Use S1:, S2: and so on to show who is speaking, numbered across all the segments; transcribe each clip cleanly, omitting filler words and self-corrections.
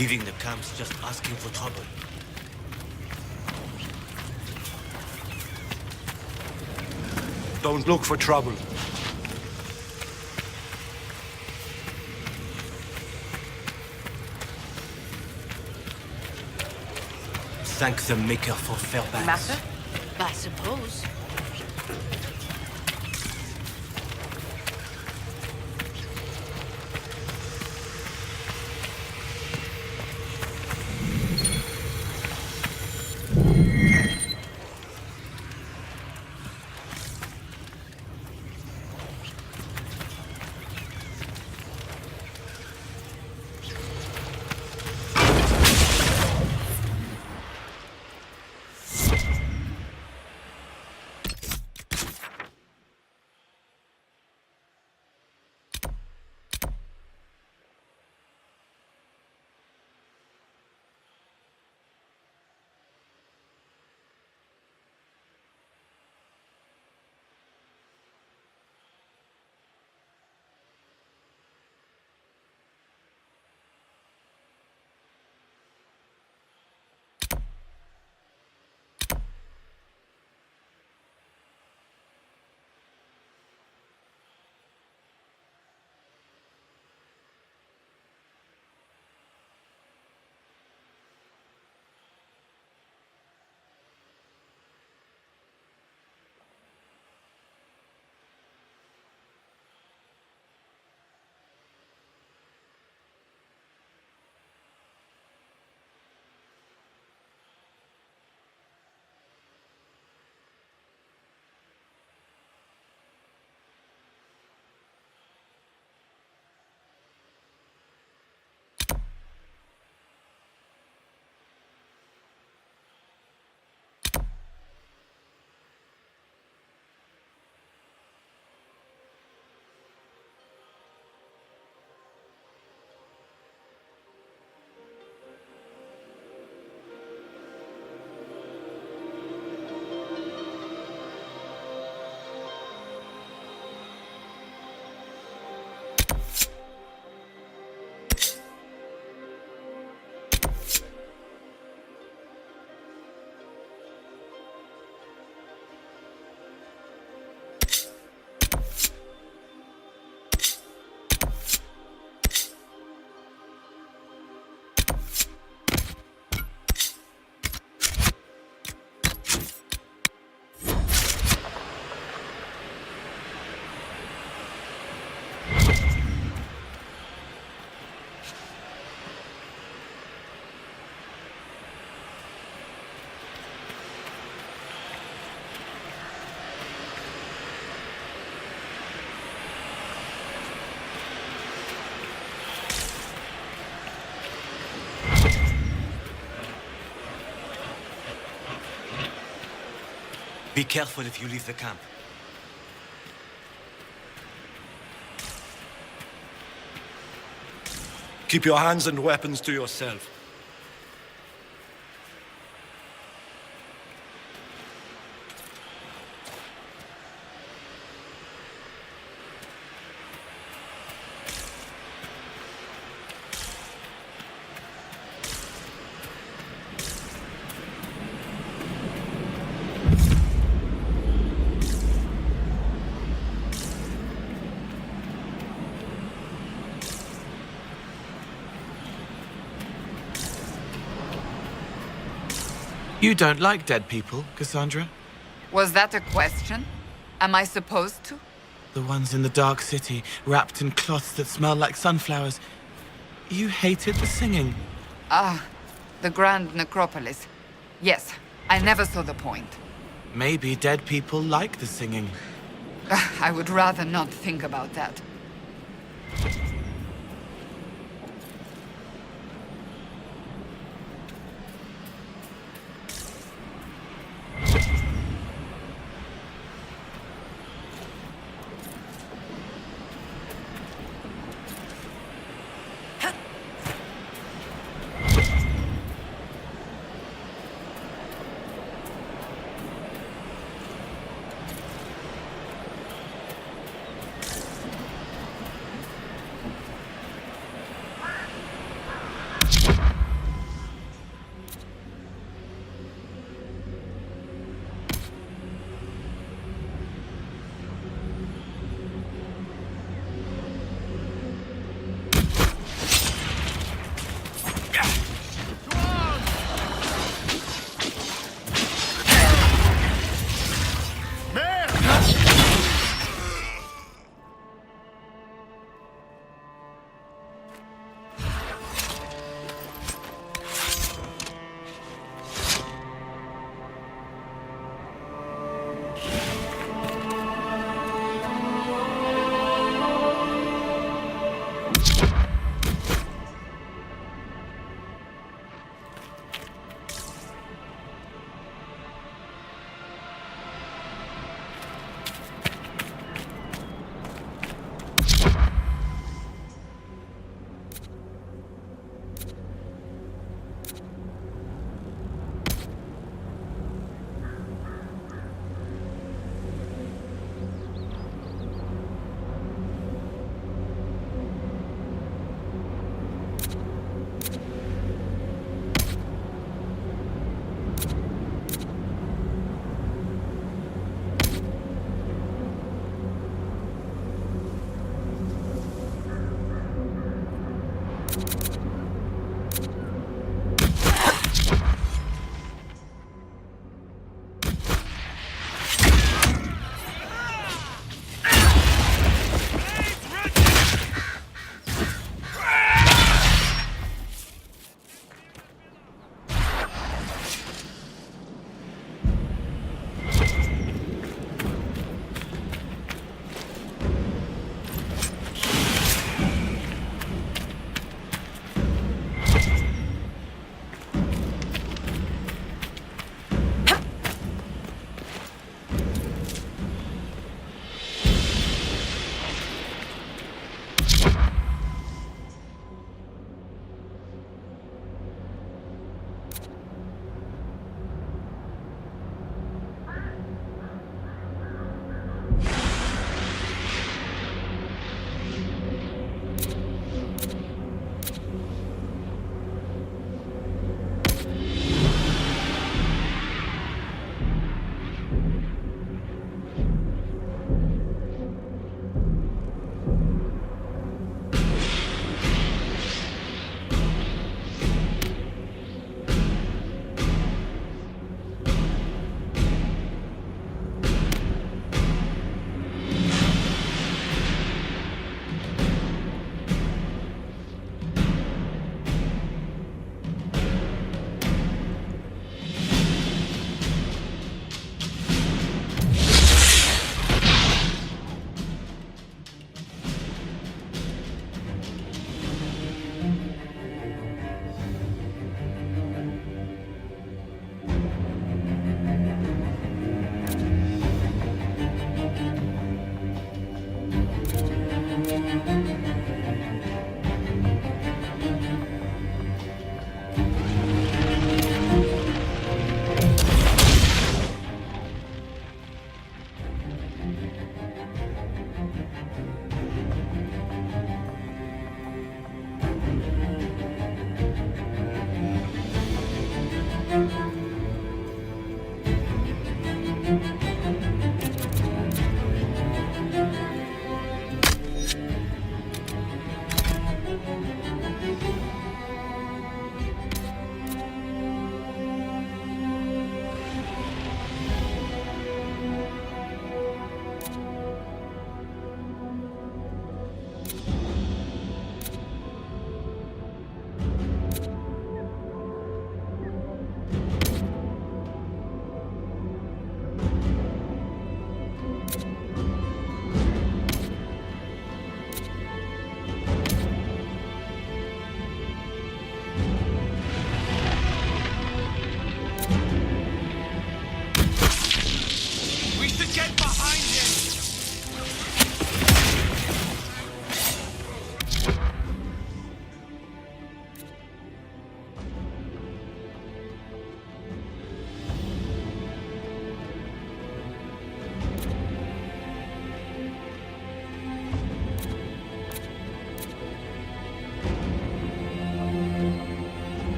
S1: Leaving the camp's just asking for trouble.
S2: Don't look for trouble.
S1: Thank the Maker for fair banks.
S3: Master? I suppose.
S1: Be careful if you leave the camp.
S2: Keep your hands and weapons to yourself.
S4: You don't like dead people, Cassandra?
S3: Was that a question? Am I supposed to?
S4: The ones in the dark city, wrapped in cloths that smell like sunflowers. You hated the singing.
S3: Ah, the Grand Necropolis. Yes, I never saw the point.
S4: Maybe dead people like the singing.
S3: I would rather not think about that.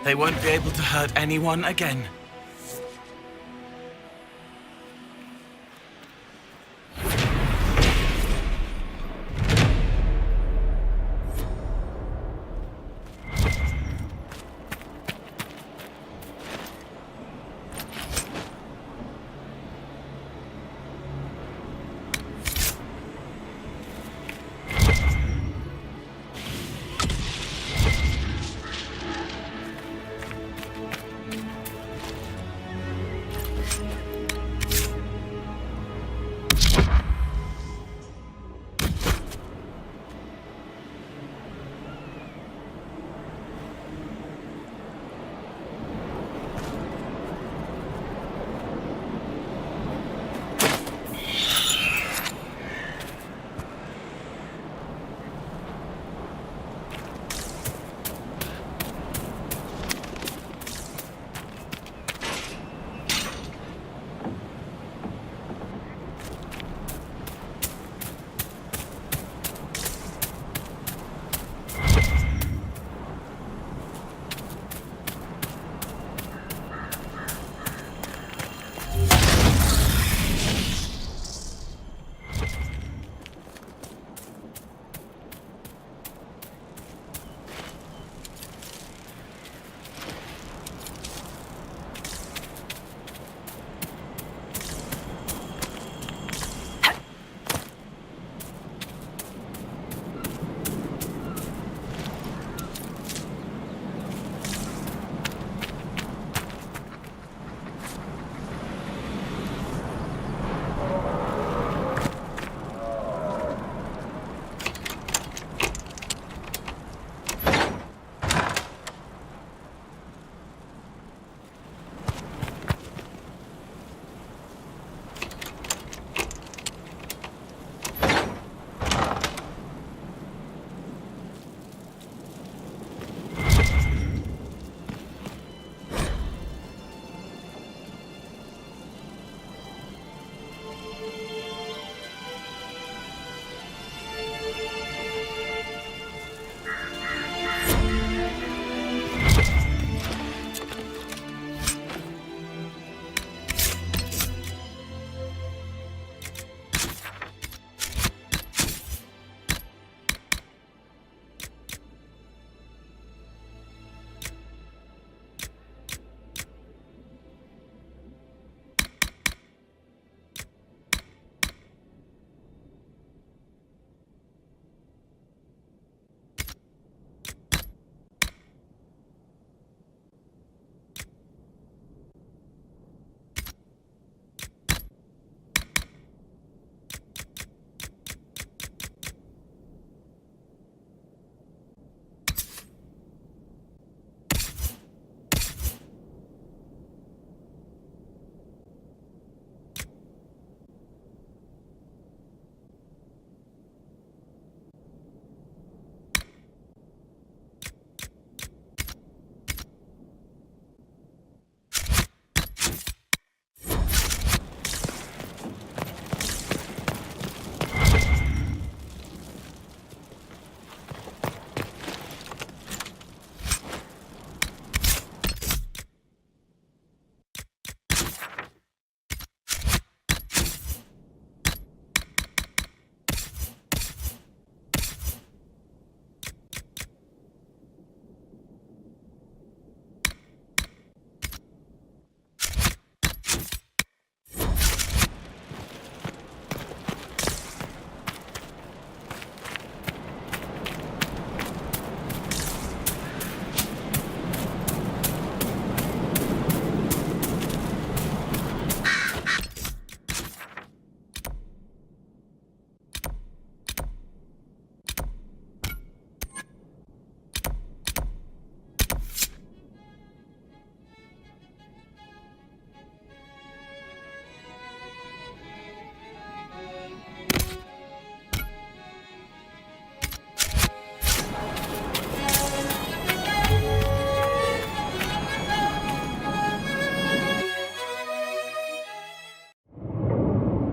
S4: They won't be able to hurt anyone again.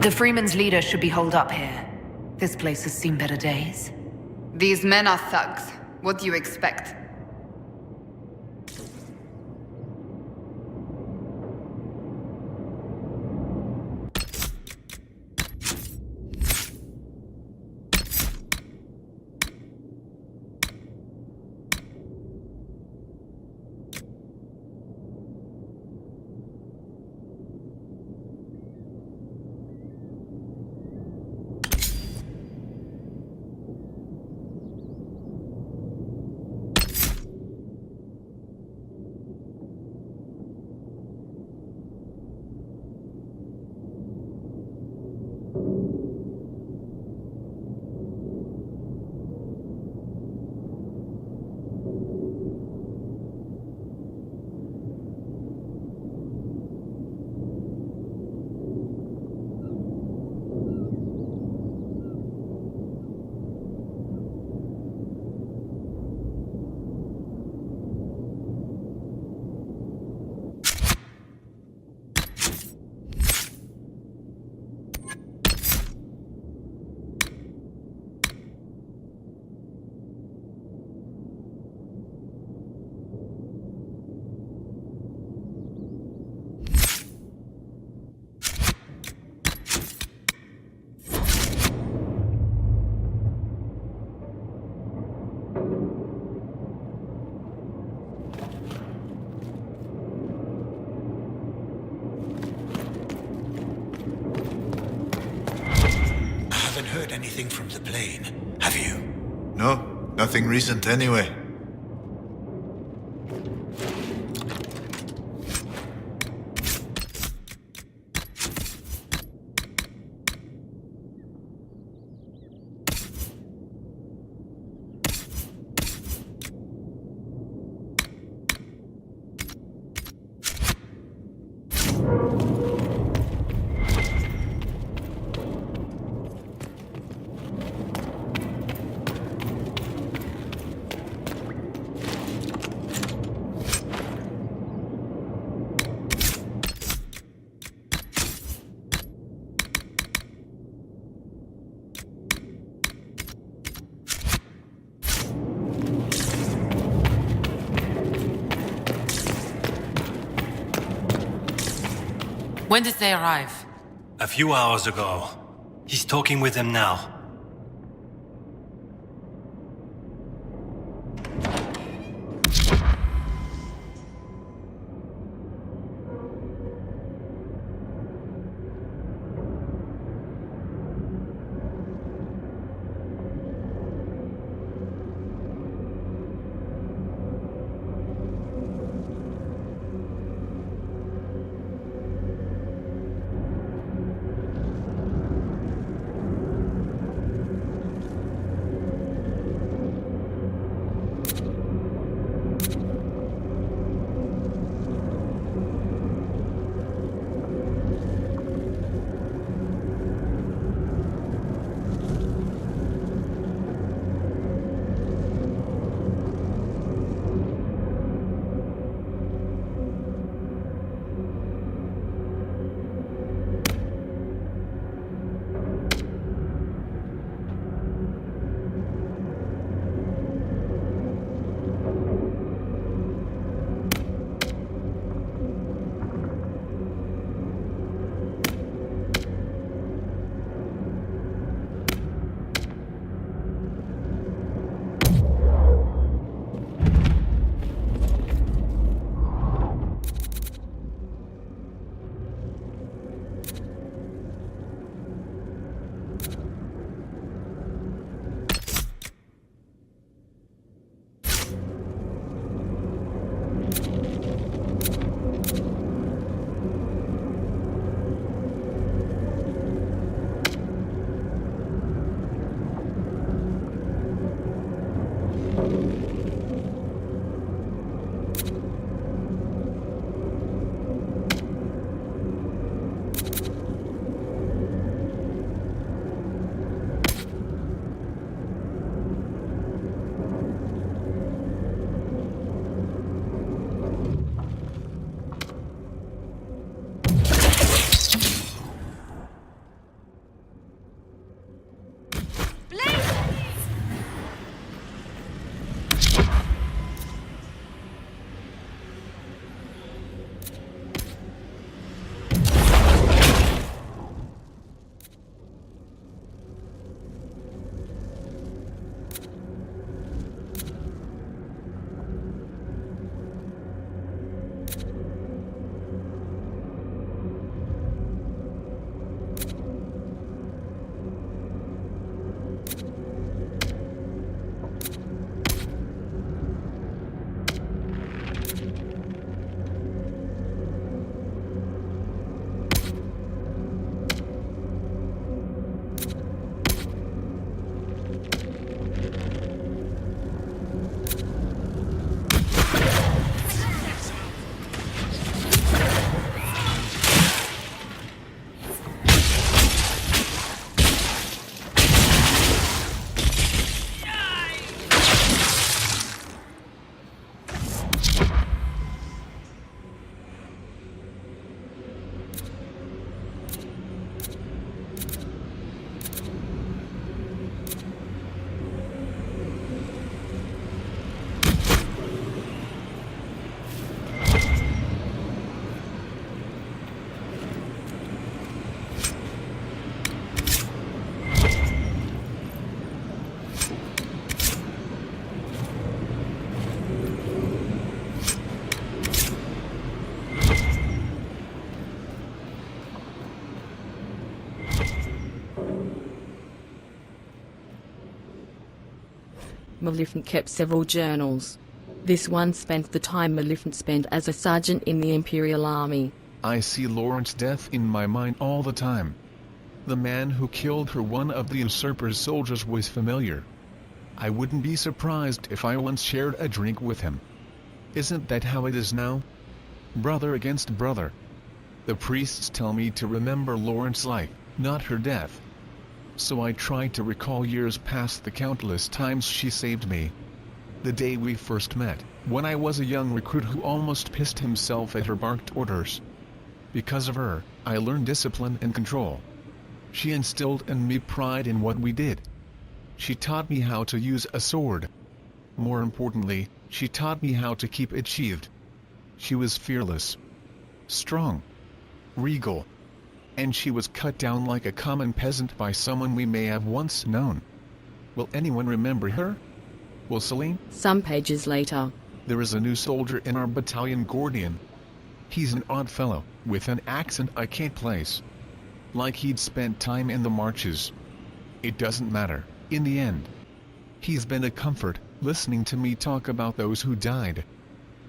S5: The Freeman's leader should be holed up here. This place has seen better days.
S3: These men are thugs. What do you expect?
S6: Heard anything from the plane, have you?
S7: No, nothing recent anyway.
S5: When did they arrive?
S6: A few hours ago. He's talking with them now.
S8: Maleficent kept several journals. This one spent the time Maleficent spent as a sergeant in the Imperial Army.
S9: I see Lawrence's death in my mind all the time. The man who killed her, one of the usurper's soldiers, was familiar. I wouldn't be surprised if I once shared a drink with him. Isn't that how it is now? Brother against brother. The priests tell me to remember Lawrence's life, not her death. So I try to recall years past, the countless times she saved me. The day we first met, when I was a young recruit who almost pissed himself at her barked orders. Because of her, I learned discipline and control. She instilled in me pride in what we did. She taught me how to use a sword. More importantly, she taught me how to keep it sheathed. She was fearless, strong, regal, and she was cut down like a common peasant by someone we may have once known. Will anyone remember her? Will Celine?
S8: Some pages later.
S9: There is a new soldier in our battalion, Gordian. He's an odd fellow, with an accent I can't place. Like he'd spent time in the marches. It doesn't matter, in the end. He's been a comfort, listening to me talk about those who died.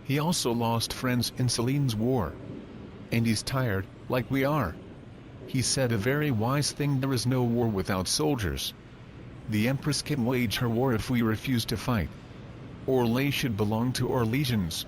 S9: He also lost friends in Celine's war. And he's tired, like we are. He said a very wise thing: there is no war without soldiers. The Empress can wage her war if we refuse to fight. Orlais should belong to our legions.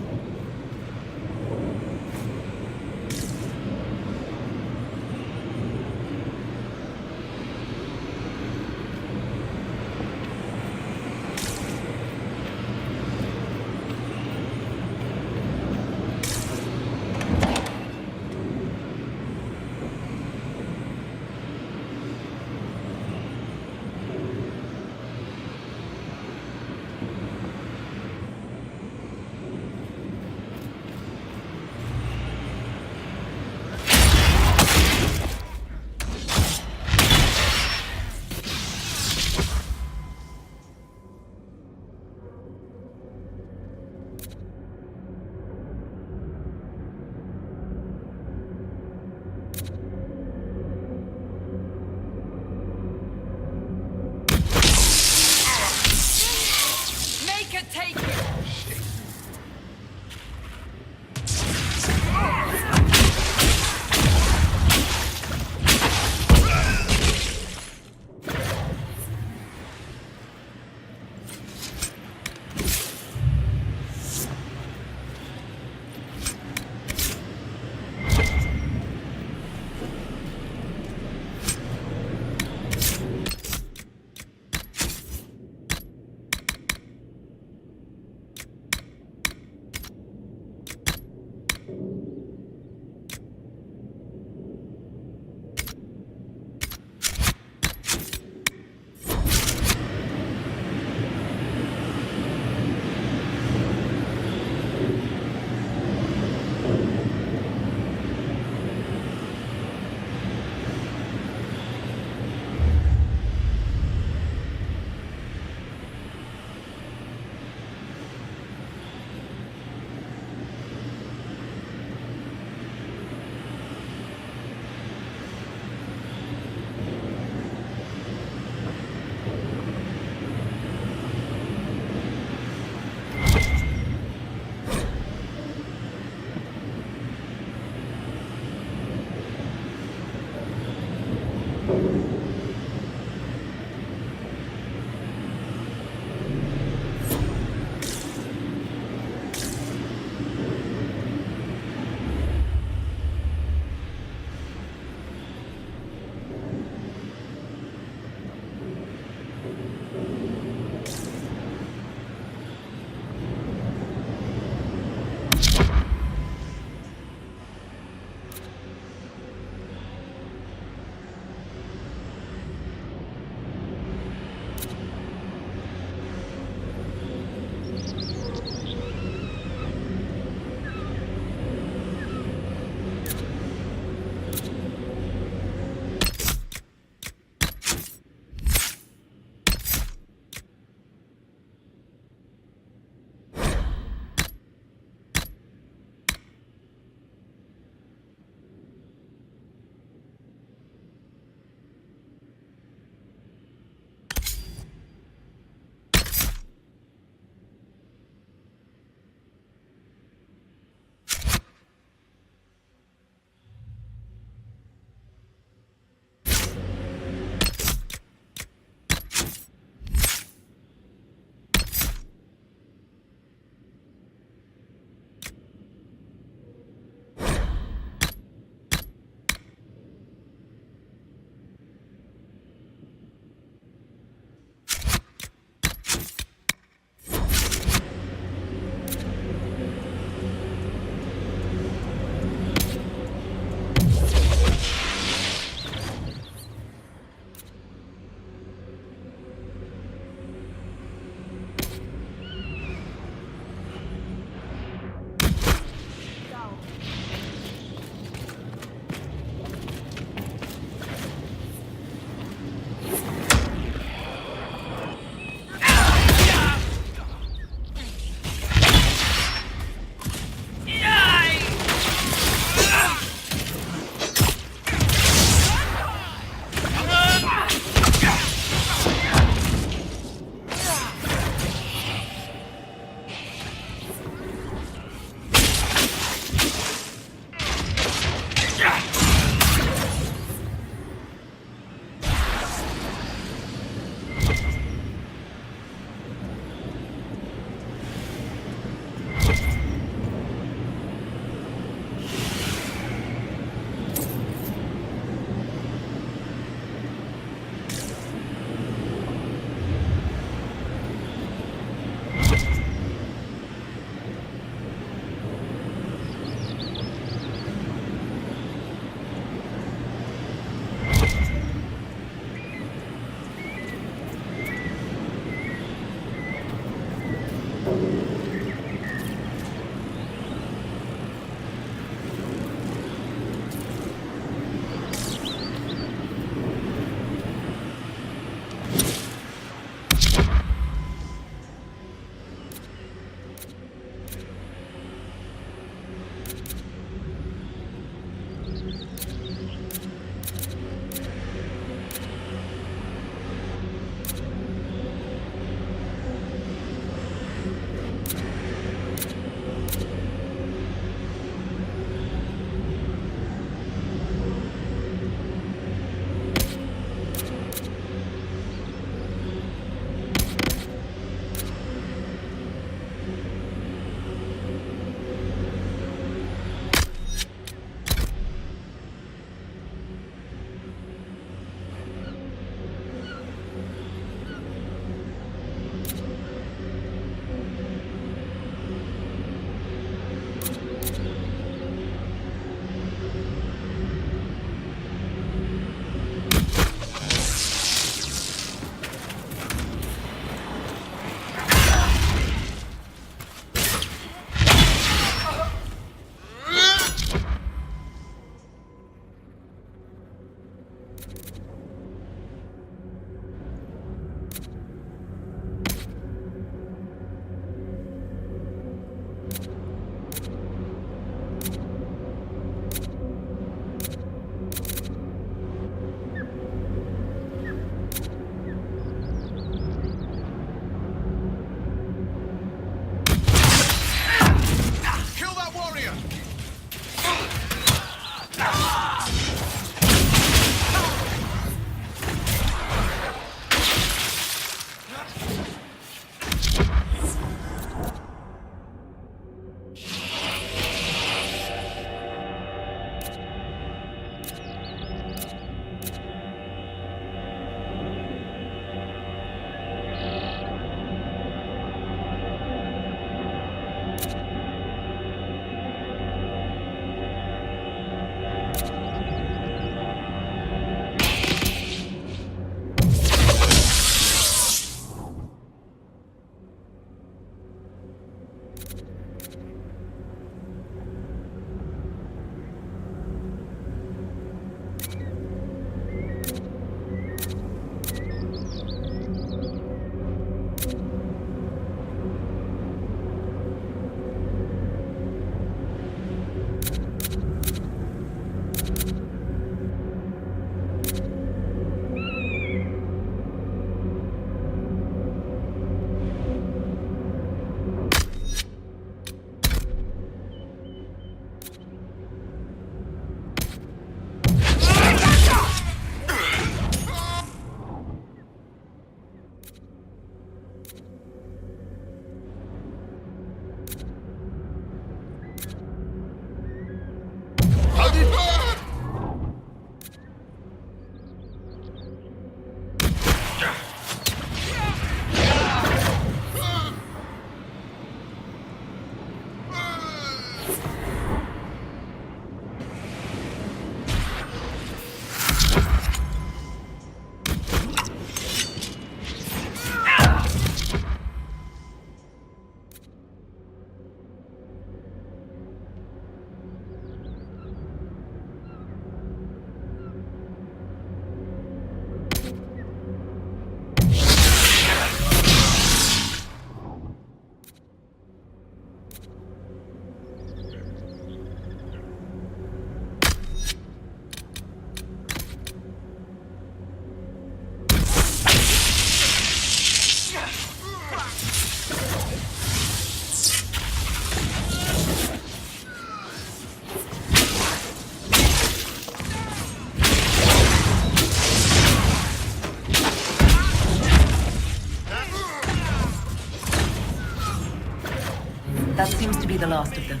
S5: be the last of them.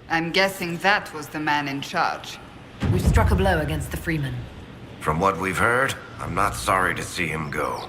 S3: I'm guessing that was the man in charge.
S5: We've struck a blow against the Freeman.
S10: From what we've heard, I'm not sorry to see him go.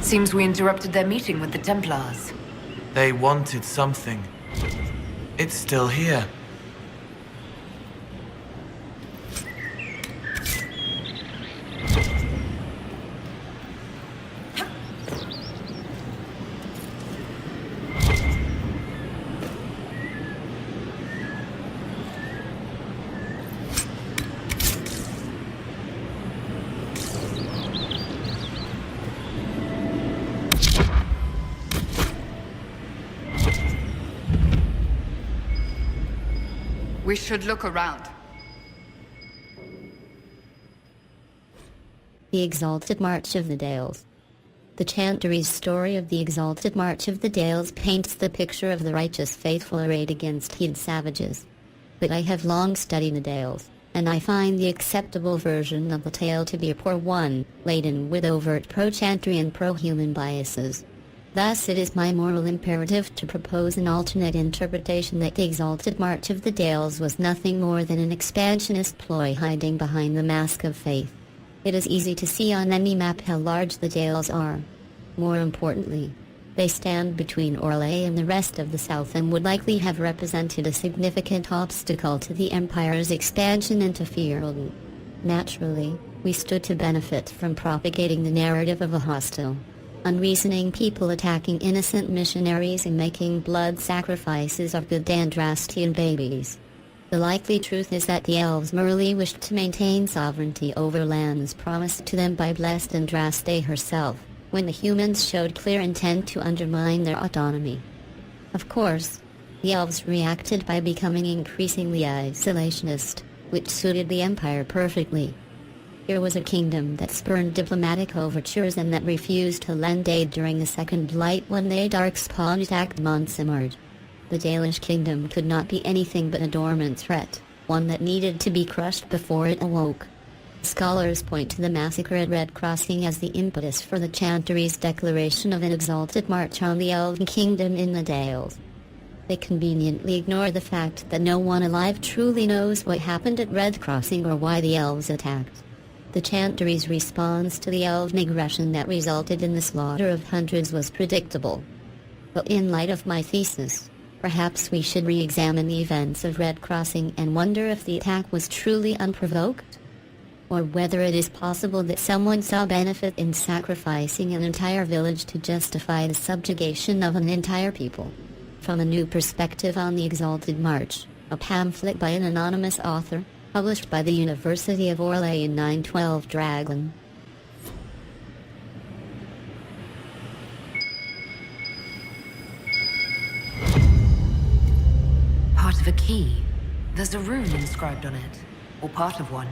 S5: Seems we interrupted their meeting with the Templars.
S4: They wanted something. It's still here.
S3: We should look around.
S11: The Exalted March of the Dales. The Chantry's story of the Exalted March of the Dales paints the picture of the righteous faithful arrayed against heathen savages. But I have long studied the Dales, and I find the acceptable version of the tale to be a poor one, laden with overt pro-Chantry and pro-human biases. Thus it is my moral imperative to propose an alternate interpretation that the Exalted March of the Dales was nothing more than an expansionist ploy hiding behind the mask of faith. It is easy to see on any map how large the Dales are. More importantly, they stand between Orlais and the rest of the south and would likely have represented a significant obstacle to the Empire's expansion into Fierden. Naturally, we stood to benefit from propagating the narrative of a hostile, unreasoning people attacking innocent missionaries and making blood sacrifices of good Andrastian babies. The likely truth is that the elves merely wished to maintain sovereignty over lands promised to them by blessed Andraste herself, when the humans showed clear intent to undermine their autonomy. Of course, the elves reacted by becoming increasingly isolationist, which suited the Empire perfectly. Here was a kingdom that spurned diplomatic overtures and that refused to lend aid during the Second Blight when the Darkspawn attacked Montsimard. The Dalish kingdom could not be anything but a dormant threat, one that needed to be crushed before it awoke. Scholars point to the massacre at Red Crossing as the impetus for the Chantry's declaration of an exalted march on the Elven Kingdom in the Dales. They conveniently ignore the fact that no one alive truly knows what happened at Red Crossing or why the elves attacked. The Chantry's response to the elven aggression that resulted in the slaughter of hundreds was predictable. But in light of my thesis, perhaps we should re-examine the events of Red Crossing and wonder if the attack was truly unprovoked? Or whether it is possible that someone saw benefit in sacrificing an entire village to justify the subjugation of an entire people. From a New Perspective on the Exalted March, a pamphlet by an anonymous author, published by the University of Orlais in 912 Dragon.
S5: Part of a key. There's a rune inscribed on it. Or part of one.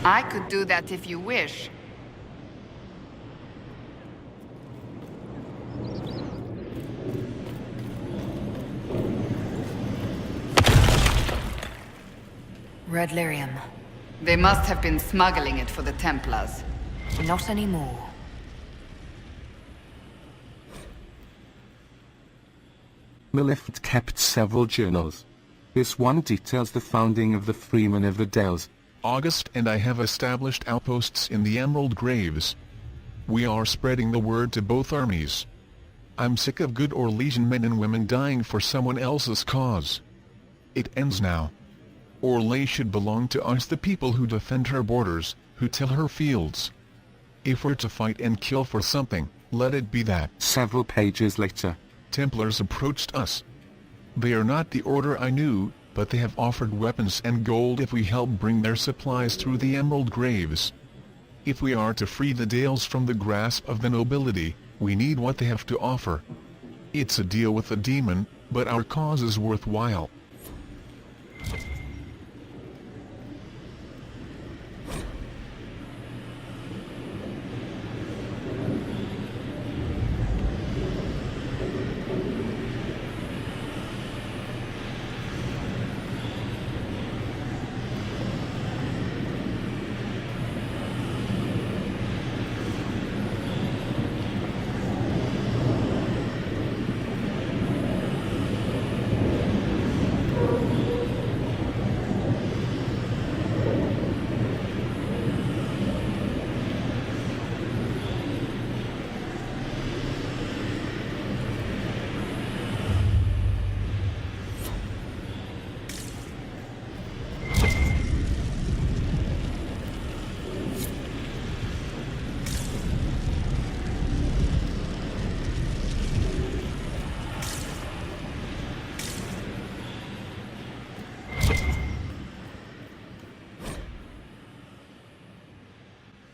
S3: I could do that if you wish.
S5: Red lyrium.
S3: They must have been smuggling it for the Templars.
S5: Not anymore.
S12: Maleficent kept several journals. This one details the founding of the Freemen of the Dales.
S9: August and I have established outposts in the Emerald Graves. We are spreading the word to both armies. I'm sick of good Orlesian men and women dying for someone else's cause. It ends now. Orlais should belong to us, the people who defend her borders, who till her fields. If we're to fight and kill for something, let it be that.
S12: Several pages later.
S9: Templars approached us. They are not the order I knew, but they have offered weapons and gold if we help bring their supplies through the Emerald Graves. If we are to free the Dales from the grasp of the nobility, we need what they have to offer. It's a deal with the demon, but our cause is worthwhile.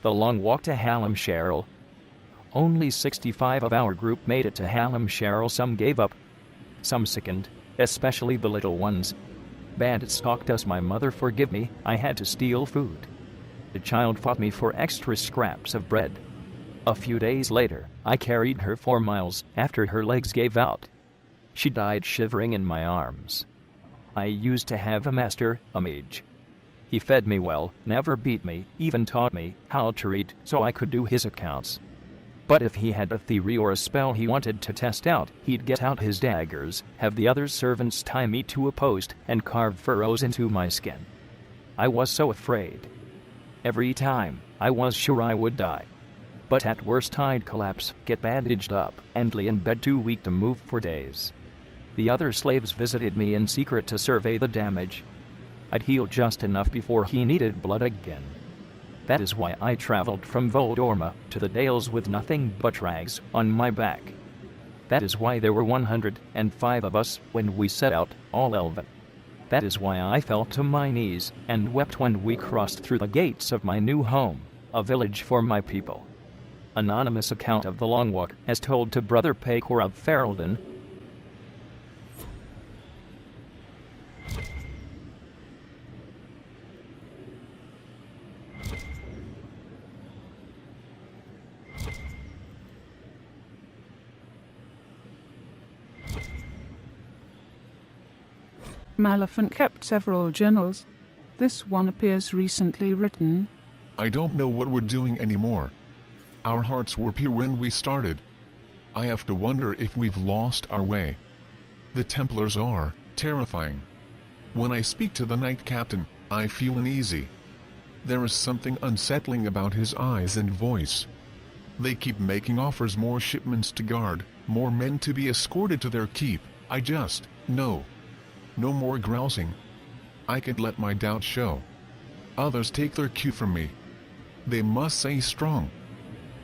S13: The long walk to Hallam-Sherrill. Only 65 of our group made it to Hallam-Sherrill. Some gave up. Some sickened, especially the little ones. Bandits stalked us. My mother, forgive me, I had to steal food. The child fought me for extra scraps of bread. A few days later, I carried her 4 miles after her legs gave out. She died shivering in my arms. I used to have a master, a mage. He fed me well, never beat me, even taught me how to read so I could do his accounts. But if he had a theory or a spell he wanted to test out, he'd get out his daggers, have the other servants tie me to a post, and carve furrows into my skin. I was so afraid. Every time, I was sure I would die. But at worst I'd collapse, get bandaged up, and lay in bed too weak to move for days. The other slaves visited me in secret to survey the damage. I'd heal just enough before he needed blood again. That is why I traveled from Voldorma to the Dales with nothing but rags on my back. That is why there were 105 of us when we set out, all elven. That is why I fell to my knees and wept when we crossed through the gates of my new home, a village for my people. Anonymous account of the long walk as told to Brother Pacor of Ferelden.
S14: Maleficent kept several journals. This one appears recently written.
S9: I don't know what we're doing anymore. Our hearts were pure when we started. I have to wonder if we've lost our way. The Templars are terrifying. When I speak to the Knight Captain, I feel uneasy. There is something unsettling about his eyes and voice. They keep making offers, more shipments to guard, more men to be escorted to their keep. I just, no. No more grousing. I can't let my doubts show. Others take their cue from me. They must stay strong.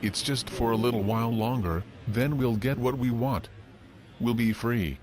S9: It's just for a little while longer, then we'll get what we want. We'll be free.